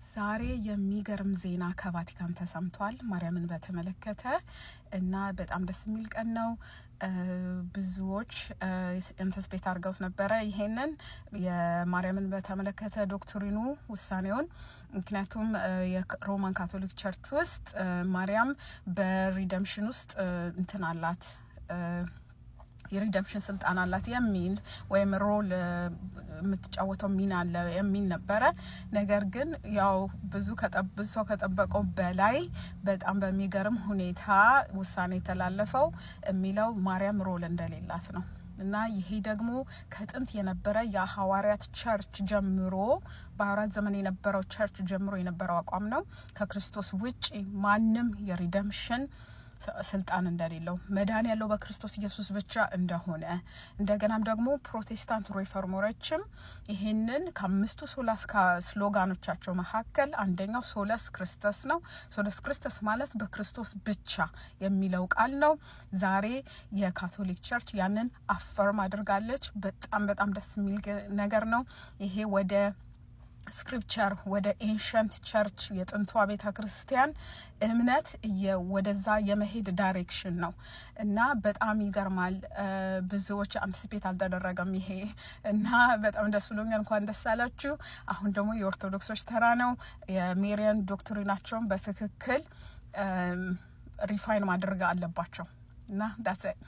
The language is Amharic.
ዛሬ የሚገርም ዜና ከቫቲካን ተሰምቷል ማርያምን በተመለከተ እና በጣም ደስ የሚል ቀን ነው። ብዙዎች ኢንተስፔት አድርገውት ነበረ ይሄንን የማርያምን በተመለከተ ዶክትሪኑ ውሳኔውን። ምክንያቱም የሮማን ካቶሊክ ቸርች ውስጥ ማርያም በሪደምፕሽን ውስጥ እንትን አላት የሪደምፕሽን ስልጣን አላት የሚል ወይም ሮል የምትጫወተው ሚና አለ የሚል ነበረ። ነገር ግን ያው ብዙ ከጠበቀው በላይ በጣም በሚገርም ሁኔታ ውሳኔ የተላለፈው የሚለው ማርያም ሮል እንደሌላት ነው። እና ይሄ ደግሞ ከጥንት የነበረ የሐዋርያት ቸርች ጀምሮ በሐዋርያት ዘመን የነበረው ቸርች ጀምሮ የነበረው አቋም ነው። ከክርስቶስ ውጪ ማንም የሪደምፕሽን ስልጣን እንደሌለው መዳን ያለው በክርስቶስ ኢየሱስ ብቻ እንደሆነ እንደገናም ደግሞ ፕሮቴስታንት ሪፎርመሮችም ይሄንን ከአምስቱ ሶላስ ስሎጋኖቻቸው መካከል አንደኛው ሶለስ ክርስቶስ ነው። ሶለስ ክርስቶስ ማለት በክርስቶስ ብቻ የሚለው ቃል ነው። ዛሬ የካቶሊክ ቸርች ያንን አፈርም አድርጋለች። በጣም ደስ የሚል ነገር ነው። ይሄ ወደ ስክሪፕቸር ወደ ኤንሸንት ቸርች የጥንቷ ቤተ ክርስቲያን እምነት ወደዛ የመሄድ ዳይሬክሽን ነው እና በጣም ይገርማል። ብዙዎች አንቲሲፔት አልተደረገም ይሄ እና በጣም ደስ ብሎኛል። እንኳን ደስ አላችሁ። አሁን ደግሞ የኦርቶዶክሶች ተራ ነው። የሜሪያን ዶክትሪናቸውን በትክክል ሪፋይን ማድረግ አለባቸው እና ዳትስ